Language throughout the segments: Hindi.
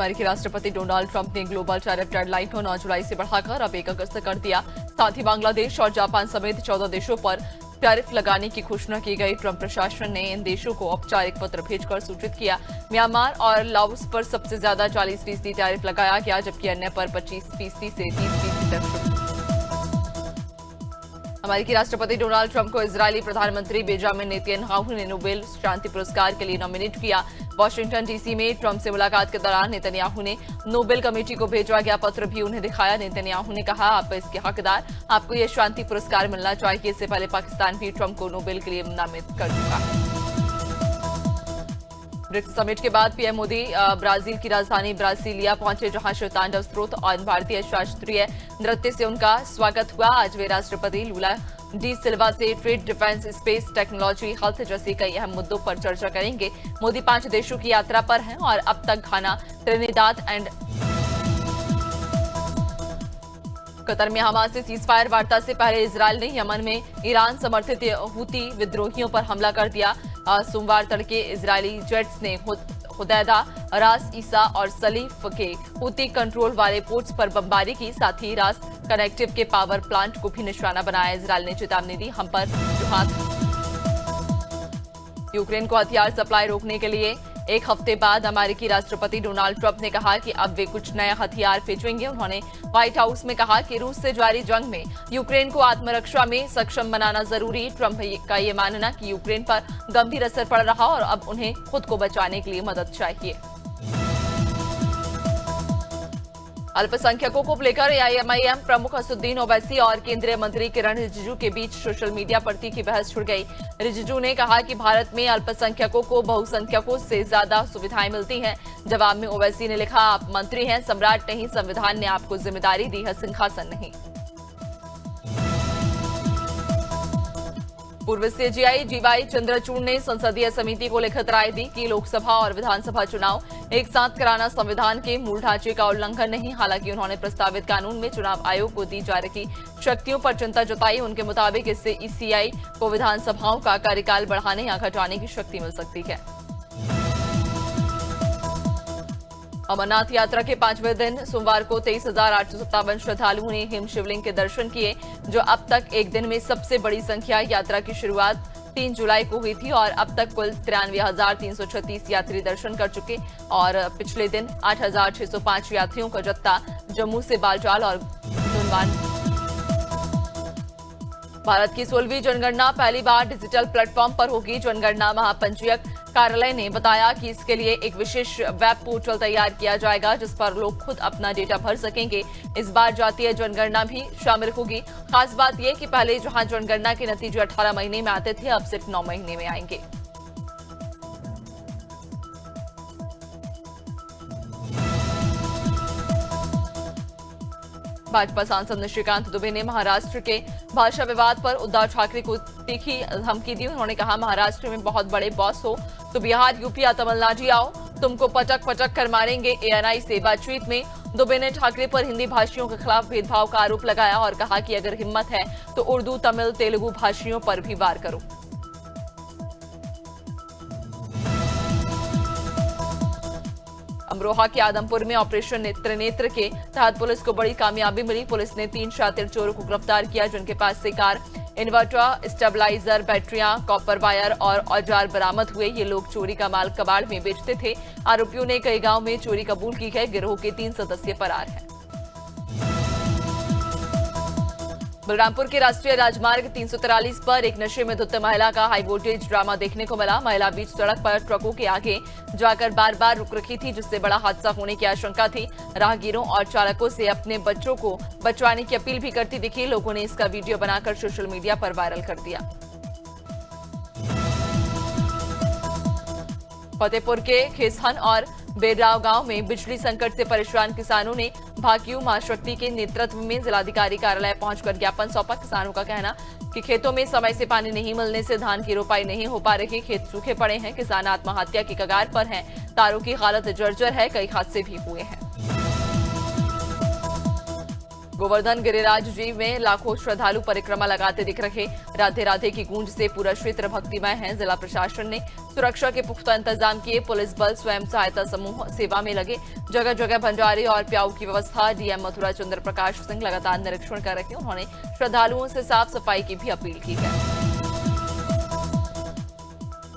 अमेरिकी राष्ट्रपति डोनाल्ड ट्रंप ने ग्लोबल टैरिफ डेडलाइन को 9 जुलाई से बढ़ाकर अब 1 अगस्त कर दिया। साथ ही बांग्लादेश और जापान समेत 14 देशों पर टैरिफ लगाने की घोषणा की गई। ट्रंप प्रशासन ने इन देशों को औपचारिक पत्र भेजकर सूचित किया। म्यांमार और लाओस पर सबसे ज्यादा 40% टैरिफ लगाया गया, जबकि अन्य पर 25% से 30% तक। अमेरिकी राष्ट्रपति डोनाल्ड ट्रंप को इजरायली प्रधानमंत्री बेंजामिन नेतन्याहू ने नोबेल शांति पुरस्कार के लिए नॉमिनेट किया। वॉशिंगटन डीसी में ट्रंप से मुलाकात के दौरान नेतन्याहू ने नोबेल कमेटी को भेजा गया पत्र भी उन्हें दिखाया। नेतन्याहू ने कहा, आप इसके हकदार, आपको यह शांति पुरस्कार मिलना चाहिए। इससे पहले पाकिस्तान भी ट्रंप को नोबेल के लिए नामित कर चुका है। ब्रिक्स समिट के बाद पीएम मोदी ब्राजील की राजधानी ब्रासिलिया पहुंचे, जहां शिवतांडव स्त्रोत और भारतीय शास्त्रीय नृत्य से उनका स्वागत हुआ। आज वे राष्ट्रपति लूला डी सिल्वा से trade, defence, space technology, health जैसे कई अहम मुद्दों पर चर्चा करेंगे। मोदी 5 देशों की यात्रा पर हैं और अब तक घाना, ट्रिनिदाद एंड कतर में हमास से सीजफायर वार्ता से पहले इजरायल ने यमन में ईरान समर्थित हूती विद्रोहियों पर हमला कर दिया। सोमवार तड़के इजरायली जेट्स ने हुदैदा, रास ईसा और सलीफ के हूती कंट्रोल वाले पोर्ट्स पर बमबारी की। साथ ही रास कनेक्टिव के पावर प्लांट को भी निशाना बनाया। इजरायल ने चेतावनी दी, हम पर जो हाथ। यूक्रेन को हथियार सप्लाई रोकने के लिए 1 हफ्ते बाद अमेरिकी राष्ट्रपति डोनाल्ड ट्रंप ने कहा कि अब वे कुछ नए हथियार भेजेंगे। उन्होंने व्हाइट हाउस में कहा कि रूस से जारी जंग में यूक्रेन को आत्मरक्षा में सक्षम बनाना जरूरी। ट्रंप का ये मानना कि यूक्रेन पर गंभीर असर पड़ रहा और अब उन्हें खुद को बचाने के लिए मदद चाहिए। अल्पसंख्यकों को लेकर एआईएमआईएम प्रमुख असदुद्दीन ओवैसी और केंद्रीय मंत्री किरण रिजिजू के बीच सोशल मीडिया पर तीखी बहस छिड़ गई। रिजिजू ने कहा कि भारत में अल्पसंख्यकों को बहुसंख्यकों से ज्यादा सुविधाएं मिलती हैं। जवाब में ओवैसी ने लिखा, आप मंत्री हैं, सम्राट नहीं, संविधान ने आपको जिम्मेदारी दी है, सिंहासन नहीं। पूर्व सीजेआई जीवाई चंद्रचूड़ ने संसदीय समिति को लिखित राय दी कि लोकसभा और विधानसभा चुनाव एक साथ कराना संविधान के मूल ढांचे का उल्लंघन नहीं। हालांकि उन्होंने प्रस्तावित कानून में चुनाव आयोग को दी जा रही शक्तियों पर चिंता जताई। उनके मुताबिक इससे ईसीआई को विधानसभाओं का कार्यकाल बढ़ाने या घटाने की शक्ति मिल सकती है। अमरनाथ यात्रा के 5वें दिन सोमवार को 23,857 श्रद्धालुओं ने हिम शिवलिंग के दर्शन किए, जो अब तक एक दिन में सबसे बड़ी संख्या। यात्रा की शुरुआत 3 जुलाई को हुई थी और अब तक कुल 93,336 यात्री दर्शन कर चुके और पिछले दिन 8,605 यात्रियों का जत्था जम्मू से बालटाल और गुंजवान। भारत की 16वीं जनगणना पहली बार डिजिटल प्लेटफॉर्म पर होगी। जनगणना महापंजीयक कार्यालय ने बताया कि इसके लिए एक विशेष वेब पोर्टल तैयार किया जाएगा, जिस पर लोग खुद अपना डेटा भर सकेंगे। इस बार जातीय जनगणना भी शामिल होगी। खास बात यह कि पहले जहां जनगणना के नतीजे 18 महीने में आते थे, अब सिर्फ 9 महीने में आएंगे। भाजपा सांसद निशिकांत दुबे ने महाराष्ट्र के भाषा विवाद पर उद्धव ठाकरे को तीखी धमकी दी। उन्होंने कहा, महाराष्ट्र में बहुत बड़े बॉस हो तो बिहार, यूपी या तमिलनाडु आओ, तुमको पटक पटक कर मारेंगे। एएनआई से बातचीत में दुबे ने ठाकरे पर हिंदी भाषियों के खिलाफ भेदभाव का आरोप लगाया और कहा कि अगर हिम्मत है तो उर्दू, तमिल, तेलुगु भाषियों पर भी वार करो। अमरोहा के आदमपुर में ऑपरेशन त्रिनेत्र के तहत पुलिस को बड़ी कामयाबी मिली। पुलिस ने 3 शातिर चोरों को गिरफ्तार किया, जिनके पास से कार, इन्वर्टर, स्टेबलाइजर, बैटरियां, कॉपर वायर और औजार बरामद हुए। ये लोग चोरी का माल कबाड़ में बेचते थे। आरोपियों ने कई गांव में चोरी कबूल की है। गिरोह के 3 सदस्य फरार हैं। बलरामपुर के राष्ट्रीय राजमार्ग 343 पर एक नशे में धुत महिला का हाई वोल्टेज ड्रामा देखने को मिला। महिला बीच सड़क पर ट्रकों के आगे जाकर बार बार रुक रखी थी, जिससे बड़ा हादसा होने की आशंका थी। राहगीरों और चालकों से अपने बच्चों को बचवाने की अपील भी करती दिखी। लोगों ने इसका वीडियो बनाकर सोशल मीडिया पर वायरल कर दिया। फतेहपुर के खेसहन और बेरराव गांव में बिजली संकट से परेशान किसानों ने भाकियू मां शक्ति के नेतृत्व में जिलाधिकारी कार्यालय पहुंचकर ज्ञापन सौंपा। किसानों का कहना कि खेतों में समय से पानी नहीं मिलने से धान की रोपाई नहीं हो पा रही, खेत सूखे पड़े हैं, किसान आत्महत्या की कगार पर हैं, तारों की हालत जर्जर है, कई हादसे भी हुए हैं। गोवर्धन गिरिराज जी में लाखों श्रद्धालु परिक्रमा लगाते दिख रहे। राधे राधे की गूंज से पूरा क्षेत्र भक्तिमय है। जिला प्रशासन ने सुरक्षा के पुख्ता इंतजाम किए। पुलिस बल स्वयं सहायता समूह सेवा में लगे। जगह जगह भंडारे और प्याऊ की व्यवस्था। डीएम मथुरा चंद्र प्रकाश सिंह लगातार निरीक्षण कर रहे। उन्होंने श्रद्धालुओं से साफ सफाई की भी अपील की है।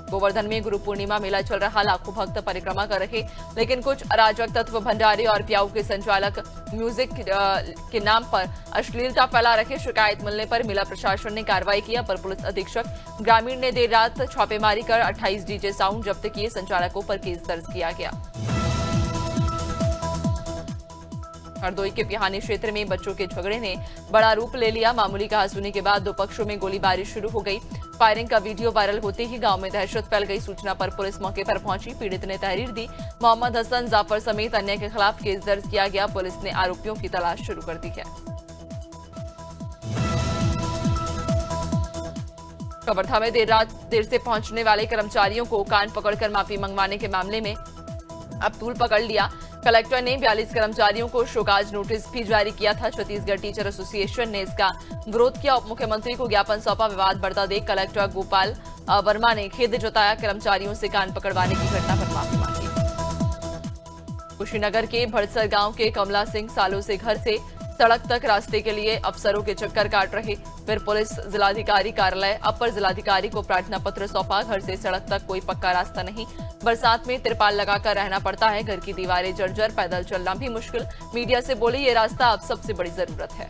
गोवर्धन में गुरु पूर्णिमा मेला चल रहा। लाखों भक्त परिक्रमा कर रहे, लेकिन कुछ अराजक तत्व भंडारे और प्याऊ के संचालक म्यूजिक के नाम पर अश्लीलता फैला रहे। शिकायत मिलने पर मेला प्रशासन ने कार्रवाई किया। पर पुलिस अधीक्षक ग्रामीण ने देर रात छापेमारी कर 28 डीजे साउंड जब्त किए। संचालकों पर केस दर्ज किया गया। हरदोई के पिहानी क्षेत्र में बच्चों के झगड़े ने बड़ा रूप ले लिया। मामूली कहासुनी के बाद दो पक्षों में गोलीबारी शुरू हो गई। फायरिंग का वीडियो वायरल होते ही गांव में दहशत फैल गई। सूचना पर पुलिस मौके पर पहुंची। पीड़ित ने तहरीर दी। मोहम्मद हसन जाफर समेत अन्य के खिलाफ केस दर्ज किया गया। पुलिस ने आरोपियों की तलाश शुरू कर दी है। कवर्धा में देर से पहुंचने वाले कर्मचारियों को कान पकड़कर माफी मंगवाने के मामले में अब तूल पकड़ लिया। कलेक्टर ने 42 कर्मचारियों को शोकाज नोटिस भी जारी किया था। छत्तीसगढ़ टीचर एसोसिएशन ने इसका विरोध किया। उप मुख्यमंत्री को ज्ञापन सौंपा। विवाद बढ़ता देख कलेक्टर गोपाल वर्मा ने खेद जताया। कर्मचारियों से कान पकड़वाने की घटना पर माफी मांगी। कुशीनगर के भड़सर गांव के कमला सिंह सालों से घर से सड़क तक रास्ते के लिए अफसरों के चक्कर काट रहे। फिर पुलिस जिलाधिकारी कार्यालय अपर जिलाधिकारी को प्रार्थना पत्र सौंपा। घर से सड़क तक कोई पक्का रास्ता नहीं। बरसात में तिरपाल लगाकर रहना पड़ता है। घर की दीवारें जर्जर, पैदल चलना भी मुश्किल। मीडिया से बोले ये रास्ता अब सबसे बड़ी जरूरत है।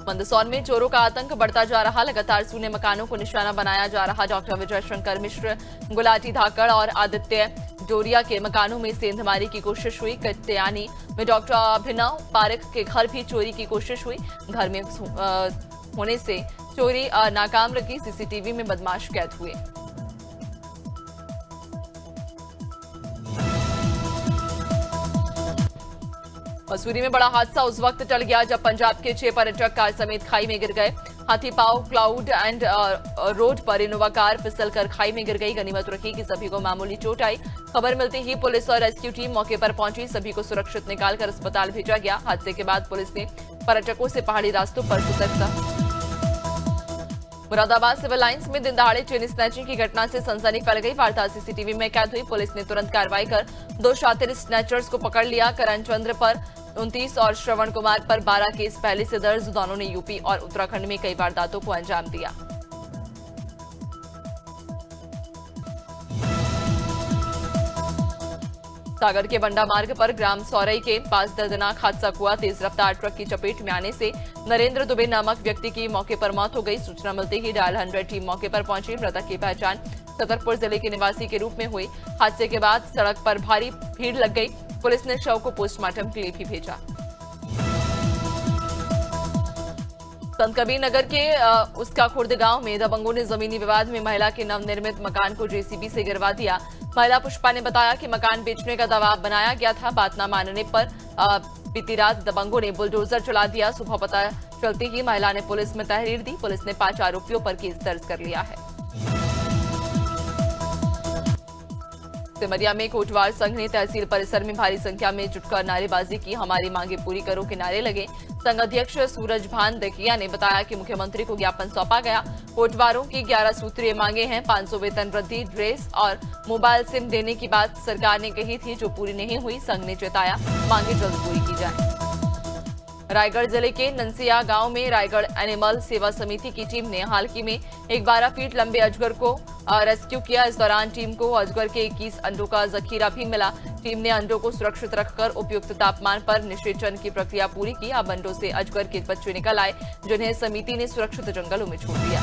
मंदसौर में चोरों का आतंक बढ़ता जा रहा। लगातार सूने मकानों को निशाना बनाया जा रहा। डॉक्टर विजय शंकर मिश्र, गुलाटी धाकड़ और आदित्य डोरिया के मकानों में सेंधमारी की कोशिश हुई। कत्यानी में डॉक्टर अभिनव पारिक के घर भी चोरी की कोशिश हुई। घर में होने से चोरी नाकाम रही। सीसीटीवी में बदमाश कैद हुए। मसूरी में बड़ा हादसा उस वक्त टल गया जब पंजाब के 6 पर्यटक कार समेत खाई में गिर गए। हाथीपाव क्लाउड एंड रोड पर इनोवा कार फिसलकर खाई में गिर गई। गनीमत रखी कि सभी को मामूली चोट आई। खबर मिलते ही पुलिस और रेस्क्यू टीम मौके पर पहुंची। सभी को सुरक्षित निकालकर अस्पताल भेजा गया। हादसे के बाद पुलिस ने पर्यटकों से पहाड़ी रास्तों पर सतर्कता। मुरादाबाद सिविल लाइंस में दिन दहाड़े चेन स्नैचिंग की घटना से सनसनी फैल गई। वारदात सीसीटीवी में कैद हुई। पुलिस ने तुरंत कार्रवाई कर 2 शातिर स्नैचर्स को पकड़ लिया। करण चंद्र पर 29 और श्रवण कुमार पर 12 केस पहले से दर्ज। दोनों ने यूपी और उत्तराखंड में कई वारदातों को अंजाम दिया। सागर के बंडा मार्ग पर ग्राम सौरई के पास दर्दनाक हादसा हुआ। तेज रफ्तार ट्रक की चपेट में आने से नरेंद्र दुबे नामक व्यक्ति की मौके पर मौत हो गई। सूचना मिलते ही डायल 100 टीम मौके पर पहुंची। मृतक की पहचान छतरपुर जिले के निवासी के रूप में हुई। हादसे के बाद सड़क पर भारी भीड़ लग गई। पुलिस ने शव को पोस्टमार्टम के लिए भी भेजा। संत कबीर नगर के उसका खुर्द गांव में दबंगों ने जमीनी विवाद में महिला के नवनिर्मित मकान को जेसीबी से गिरवा दिया। महिला पुष्पा ने बताया कि मकान बेचने का दबाव बनाया गया था। बात न मानने पर बीती रात दबंगों ने बुलडोजर चला दिया। सुबह पता चलते ही महिला ने पुलिस में तहरीर दी। पुलिस ने 5 आरोपियों पर केस दर्ज कर लिया है। सिमरिया में कोटवार संघ ने तहसील परिसर में भारी संख्या में जुटकर नारेबाजी की। हमारी मांगे पूरी करो के नारे लगे। संघ अध्यक्ष सूरज भान दकिया ने बताया कि मुख्यमंत्री को ज्ञापन सौंपा गया। कोटवारों की 11 सूत्रीय मांगे हैं। 500 वेतन वृद्धि, ड्रेस और मोबाइल सिम देने की बात सरकार ने कही थी, जो पूरी नहीं हुई। संघ ने चेताया मांगे जल्द पूरी की जाए। रायगढ़ जिले के नंसिया गांव में रायगढ़ एनिमल सेवा समिति की टीम ने हाल ही में एक 12 फीट लंबे अजगर को रेस्क्यू किया। इस दौरान टीम को अजगर के 21 अंडों का जखीरा भी मिला। टीम ने अंडों को सुरक्षित रखकर उपयुक्त तापमान पर निषेचन की प्रक्रिया पूरी की। अब अंडों से अजगर के बच्चे निकल आए, जिन्हें समिति ने सुरक्षित जंगलों में छोड़ दिया।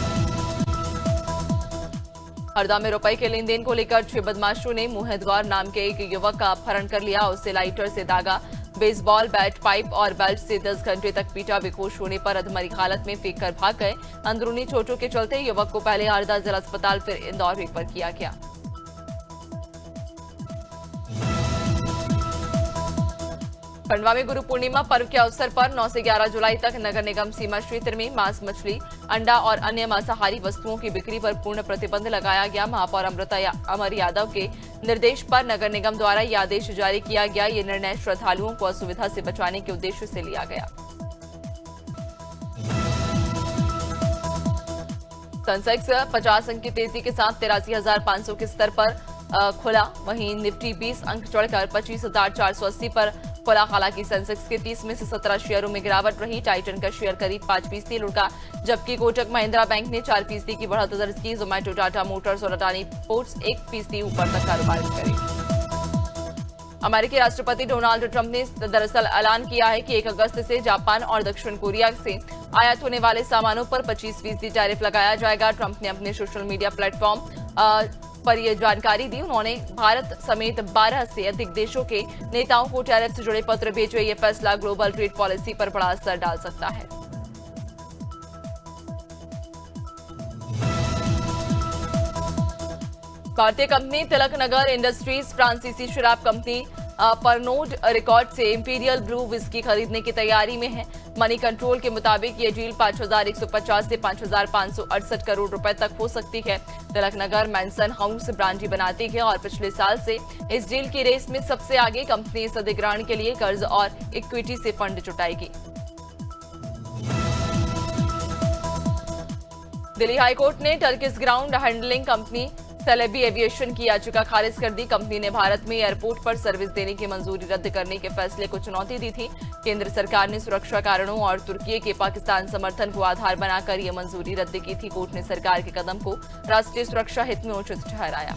हरदा में रुपए के लेन देन को लेकर 6 बदमाशों ने मुहदगौर नाम के एक युवक का अपहरण कर लिया। उसे लाइटर से दागा, बेसबॉल बैट, पाइप और बेल्ट से 10 घंटे तक पीटा। बेहोश होने पर अधमरी हालत में फेंक कर भाग गए। अंदरूनी चोटों के चलते युवक को पहले हरदा जिला अस्पताल फिर इंदौर रेफर किया गया। खंडवा में गुरु पूर्णिमा पर्व के अवसर पर 9 से 11 जुलाई तक नगर निगम सीमा क्षेत्र में मांस, मछली, अंडा और अन्य मांसाहारी वस्तुओं की बिक्री पर पूर्ण प्रतिबंध लगाया गया। महापौर अमृता अमर यादव के निर्देश पर नगर निगम द्वारा यह आदेश जारी किया गया। ये निर्णय श्रद्धालुओं को असुविधा से बचाने के उद्देश्य से लिया गया। सेंसेक्स 50 अंक की तेजी के साथ 83,500 के स्तर पर खुला। वहीं निफ्टी 20 अंक चढ़कर 25,480 पर खुला। हालांकि सेंसेक्स के 30 में से 17 शेयरों में गिरावट रही। टाइटन का शेयर करीब 5% लुढ़का, जबकि कोटक महिंद्रा बैंक ने 4% की बढ़त दर्ज की। जोमेटो, टाटा मोटर्स और अडानी पोर्ट्स 1% ऊपर तक कारोबार करे। अमेरिकी राष्ट्रपति डोनाल्ड ट्रंप ने दरअसल ऐलान किया है कि 1 अगस्त से जापान और दक्षिण कोरिया से आयात होने वाले सामानों पर 25% टैरिफ लगाया जाएगा। ट्रंप ने अपने सोशल मीडिया प्लेटफॉर्म पर यह जानकारी दी। उन्होंने भारत समेत 12 से अधिक देशों के नेताओं को टैरिफ से जुड़े पत्र भेजे। ये फैसला ग्लोबल ट्रेड पॉलिसी पर बड़ा असर डाल सकता है। भारतीय कंपनी तिलकनगर इंडस्ट्रीज फ्रांसीसी शराब कंपनी परनोड रिकॉर्ड से इंपीरियल ब्लू विस्की खरीदने की तैयारी में है। मनी कंट्रोल के मुताबिक ये डील 5,150 से 5,568 करोड़ रुपए तक हो सकती है। तिलकनगर मैंसन हाउस ब्रांडी बनाती है और पिछले साल से इस डील की रेस में सबसे आगे। कंपनी इस अधिग्रहण के लिए कर्ज और इक्विटी से फंड जुटाएगी। दिल्ली हाईकोर्ट ने Turkish ground handling company Celebi aviation की याचिका खारिज कर दी। कंपनी ने भारत में एयरपोर्ट पर सर्विस देने की मंजूरी रद्द करने के फैसले को चुनौती दी थी। केंद्र सरकार ने सुरक्षा कारणों और तुर्की के पाकिस्तान समर्थन को आधार बनाकर यह मंजूरी रद्द की थी। कोर्ट ने सरकार के कदम को राष्ट्रीय सुरक्षा हित में उचित ठहराया।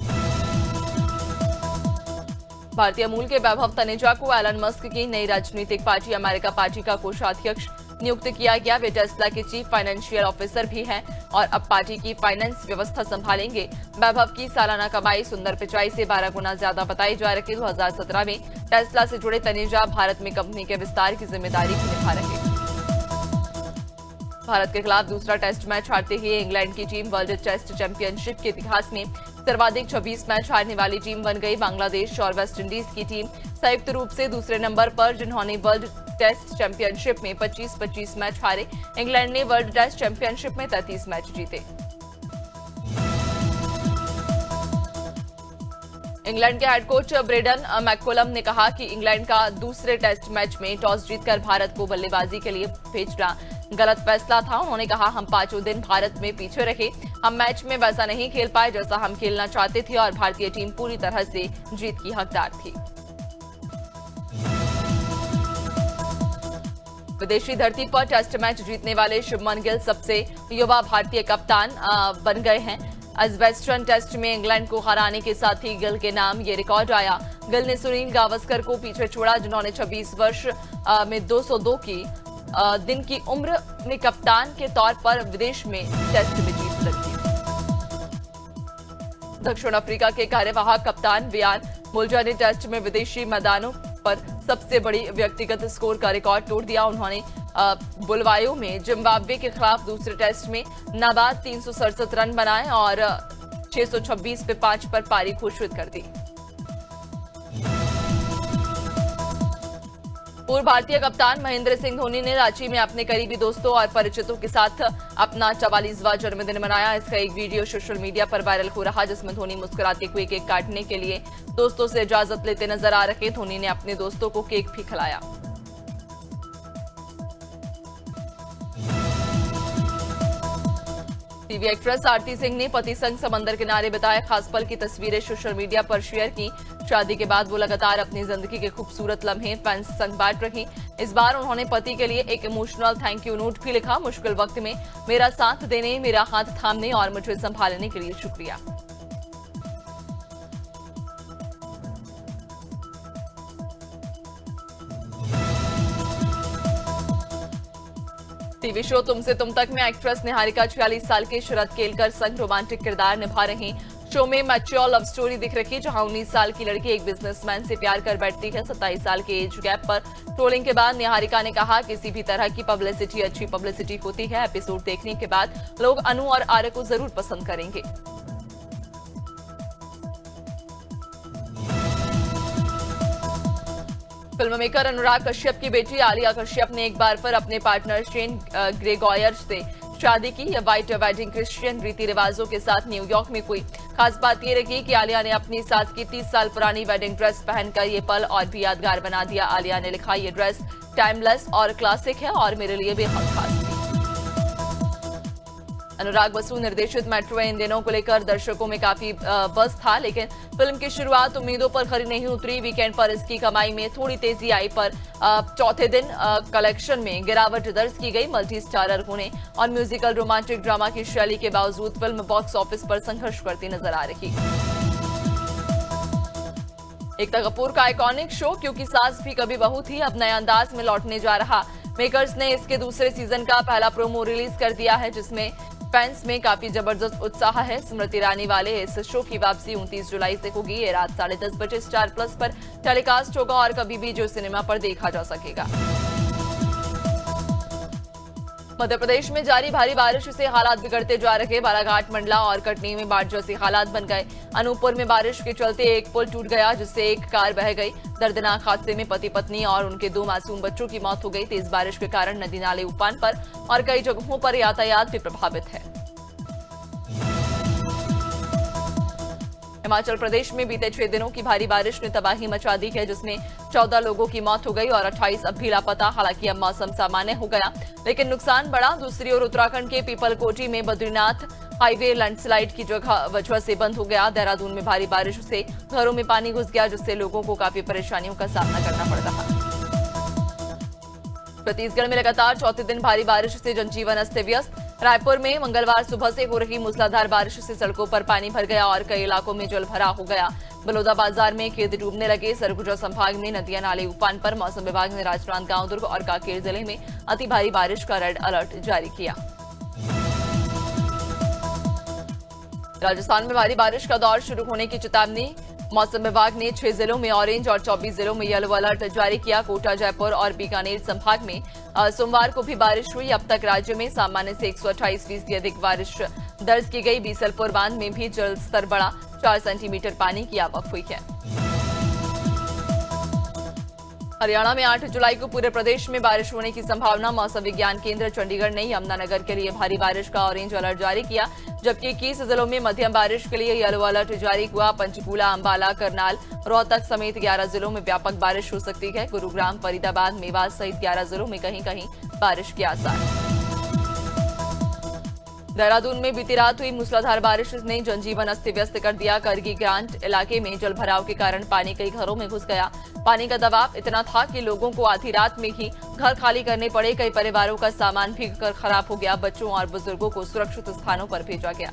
भारतीय मूल के वैभव तनेजा को एलन मस्क की नई राजनीतिक पार्टी अमेरिका पार्टी का कोषाध्यक्ष नियुक्त किया गया। वे टेस्ला के चीफ फाइनेंशियल ऑफिसर भी हैं और अब पार्टी की फाइनेंस व्यवस्था संभालेंगे। वैभव की सालाना कमाई सुंदर पिचाई से 12 गुना ज्यादा बताई जा रही। 2017 में टेस्ला से जुड़े तनेजा भारत में कंपनी के विस्तार की जिम्मेदारी भी निभा रहे। भारत के खिलाफ दूसरा टेस्ट मैच हारते हुए इंग्लैंड की टीम वर्ल्ड टेस्ट चैंपियनशिप के इतिहास में सर्वाधिक 26 मैच हारने वाली टीम बन गई। बांग्लादेश और वेस्टइंडीज की टीम संयुक्त रूप से दूसरे नंबर पर, जिन्होंने वर्ल्ड टेस्ट चैंपियनशिप में 25-25 मैच हारे। इंग्लैंड ने वर्ल्ड टेस्ट चैंपियनशिप में 33 मैच जीते। इंग्लैंड के हेड कोच ब्रेडन मैककोलम ने कहा कि इंग्लैंड का दूसरे टेस्ट मैच में टॉस जीतकर भारत को बल्लेबाजी के लिए भेजना गलत फैसला था। उन्होंने कहा, हम 5 दिन भारत में पीछे रहे। हम मैच में वैसा नहीं खेल पाए जैसा हम खेलना चाहते थे और भारतीय टीम पूरी तरह से जीत की हकदार थी। विदेशी धरती पर टेस्ट मैच जीतने वाले शुभमन गिल सबसे युवा भारतीय कप्तान बन गए हैं। एजबेस्टन टेस्ट में इंग्लैंड को हराने के साथ ही गिल के नाम ये रिकॉर्ड आया। गिल ने सुनील गावस्कर को पीछे छोड़ा, जिन्होंने 26 वर्ष में 202 की दिन की उम्र में कप्तान के तौर पर विदेश में टेस्ट में जीत दर्ज की। दक्षिण अफ्रीका के कार्यवाहक कप्तान बियान मुल्जा ने टेस्ट में विदेशी मैदानों पर सबसे बड़ी व्यक्तिगत स्कोर का रिकॉर्ड तोड़ दिया। उन्होंने बुलवायो में जिम्बाब्वे के खिलाफ दूसरे टेस्ट में नाबाद 367 रन बनाए और 626 पे 5 पर पारी घोषित कर दी। पूर्व भारतीय कप्तान महेंद्र सिंह धोनी ने रांची में अपने करीबी दोस्तों और परिचितों के साथ अपना 44वां जन्मदिन मनाया। इसका एक वीडियो सोशल मीडिया पर वायरल हो रहा, जिसमें धोनी मुस्कुराते हुए केक काटने के लिए दोस्तों से इजाजत लेते नजर आ रहे। धोनी ने अपने दोस्तों को केक भी खिलाया। टीवी एक्ट्रेस आरती सिंह ने पति संग समंदर किनारे बिताए खास पल की तस्वीरें सोशल मीडिया पर शेयर की। शादी के बाद वो लगातार अपनी जिंदगी के खूबसूरत लम्हे फैंस संग बांट रही। इस बार उन्होंने पति के लिए एक इमोशनल थैंक यू नोट भी लिखा। मुश्किल वक्त में मेरा साथ देने, मेरा हाथ थामने और मुझे संभालने के लिए शुक्रिया। टीवी शो तुमसे तुम तक में एक्ट्रेस निहारिका 46 साल के शरद केलकर संग रोमांटिक किरदार निभा रही। शो में मैच्योर लव स्टोरी दिख रही, जहां 19 साल की लड़की एक बिजनेसमैन से प्यार कर बैठती है। 27 साल के एज गैप पर ट्रोलिंग के बाद निहारिका ने कहा, किसी भी तरह की पब्लिसिटी अच्छी पब्लिसिटी होती है। एपिसोड देखने के बाद लोग अनु और आर्य को जरूर पसंद करेंगे। फिल्म मेकर अनुराग कश्यप की बेटी आलिया कश्यप ने एक बार फिर अपने पार्टनर शेन ग्रेगॉयर से शादी की। यह व्हाइट वेडिंग क्रिश्चियन रीति रिवाजों के साथ न्यूयॉर्क में कोई खास बात ये रही कि आलिया ने अपनी सास की 30 साल पुरानी वेडिंग ड्रेस पहनकर ये पल और भी यादगार बना दिया। आलिया ने लिखा, ये ड्रेस टाइमलेस और क्लासिक है और मेरे लिए बेहद खास थी। अनुराग बसु निर्देशित मेट्रो इन दिनों को लेकर दर्शकों में काफी बज़ था, लेकिन फिल्म की शुरुआत उम्मीदों पर खरी नहीं उतरी। वीकेंड पर इसकी कमाई में थोड़ी तेजी आई, पर चौथे दिन कलेक्शन में गिरावट दर्ज की गई। मल्टी स्टारर होने और म्यूजिकल रोमांटिक ड्रामा की शैली के बावजूद फिल्म बॉक्स ऑफिस पर संघर्ष करती नजर आ रही। एकता कपूर का आइकॉनिक शो क्योंकि सास भी कभी बहू थी अब नए अंदाज में लौटने जा रहा। मेकर्स ने इसके दूसरे सीजन का पहला प्रोमो रिलीज कर दिया है, जिसमें फैंस में काफी जबरदस्त उत्साह है। स्मृति ईरानी वाले इस शो की वापसी 29 जुलाई से होगी। ये रात 10:30 बजे स्टार प्लस पर टेलीकास्ट होगा और कभी भी जो सिनेमा पर देखा जा सकेगा। मध्य प्रदेश में जारी भारी बारिश से हालात बिगड़ते जा रहे। बालाघाट, मंडला और कटनी में बाढ़ जैसे हालात बन गए। अनूपपुर में बारिश के चलते एक पुल टूट गया, जिससे एक कार बह गई। दर्दनाक हादसे में पति पत्नी और उनके 2 मासूम बच्चों की मौत हो गई। तेज बारिश के कारण नदी नाले उफान पर और कई जगहों पर यातायात भी प्रभावित है। हिमाचल प्रदेश में बीते 6 दिनों की भारी बारिश ने तबाही मचा दी है, जिसमें 14 लोगों की मौत हो गई और 28 अब भी लापता। हालांकि अब मौसम सामान्य हो गया, लेकिन नुकसान बढ़ा। दूसरी ओर उत्तराखंड के पीपलकोटी में बद्रीनाथ हाईवे लैंडस्लाइड की वजह से बंद हो गया। देहरादून में भारी बारिश से घरों में पानी घुस गया, जिससे लोगों को काफी परेशानियों का सामना करना पड़ रहा। छत्तीसगढ़ में लगातार चौथे दिन भारी बारिश से जनजीवन अस्त व्यस्त। रायपुर में मंगलवार सुबह से हो रही मूसलाधार बारिश से सड़कों पर पानी भर गया और कई इलाकों में जलभराव हो गया। बलौदा बाजार में खेत डूबने लगे। सरगुजा संभाग में नदियां नाले उफान पर। मौसम विभाग ने राजनांदगांव, दुर्ग और कांकेर जिले में अति भारी बारिश का रेड अलर्ट जारी किया। राजस्थान में भारी बारिश का दौर शुरू होने की चेतावनी। मौसम विभाग ने 6 जिलों में ऑरेंज और 24 जिलों में येलो अलर्ट जारी किया। कोटा, जयपुर और बीकानेर संभाग में सोमवार को भी बारिश हुई। अब तक राज्य में सामान्य से 128% अधिक बारिश दर्ज की गई। बीसलपुर बांध में भी जल स्तर बढ़ा। 4 सेंटीमीटर पानी की आवक हुई है। हरियाणा में 8 जुलाई को पूरे प्रदेश में बारिश होने की संभावना। मौसम विज्ञान केंद्र चंडीगढ़ ने यमुनानगर के लिए भारी बारिश का ऑरेंज अलर्ट जारी किया, जबकि 21 जिलों में मध्यम बारिश के लिए येलो अलर्ट जारी हुआ। पंचकूला, अंबाला, करनाल, रोहतक समेत 11 जिलों में व्यापक बारिश हो सकती है। गुरुग्राम, फरीदाबाद, मेवात सहित 11 जिलों में कहीं कहीं बारिश के आसार। देहरादून में बीती रात हुई मूसलाधार बारिश ने जनजीवन अस्त व्यस्त कर दिया। करगी ग्रांट इलाके में जलभराव के कारण पानी कई घरों में घुस गया। पानी का दबाव इतना था कि लोगों को आधी रात में ही घर खाली करने पड़े। कई परिवारों का सामान भीगकर खराब हो गया। बच्चों और बुजुर्गों को सुरक्षित स्थानों पर भेजा गया।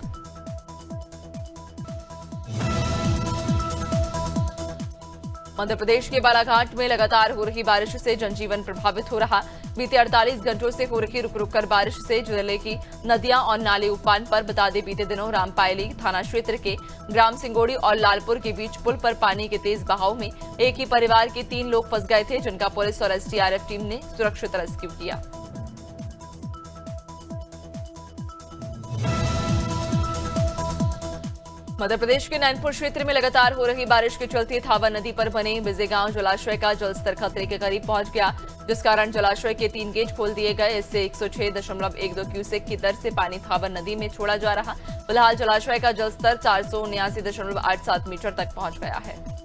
मध्य प्रदेश के बालाघाट में लगातार हो रही बारिश से जनजीवन प्रभावित हो रहा। बीते 48 घंटों से हो रही रुक कर बारिश से जिले की नदियां और नाले उफान पर। बता दें, बीते दिनों रामपायली थाना क्षेत्र के ग्राम सिंगोड़ी और लालपुर के बीच पुल पर पानी के तेज बहाव में एक ही परिवार के 3 लोग फंस गए थे, जिनका पुलिस और एसडीआरएफ टीम ने सुरक्षित रेस्क्यू किया। मध्य प्रदेश के नैनपुर क्षेत्र में लगातार हो रही बारिश के चलते थावर नदी पर बने बिजेगांव जलाशय का जलस्तर खतरे के करीब पहुंच गया, जिस कारण जलाशय के 3 गेट खोल दिए गए। इससे 106.12 क्यूसेक की दर से पानी थावर नदी में छोड़ा जा रहा। फिलहाल जलाशय का जलस्तर 479.87 मीटर तक पहुंच गया है।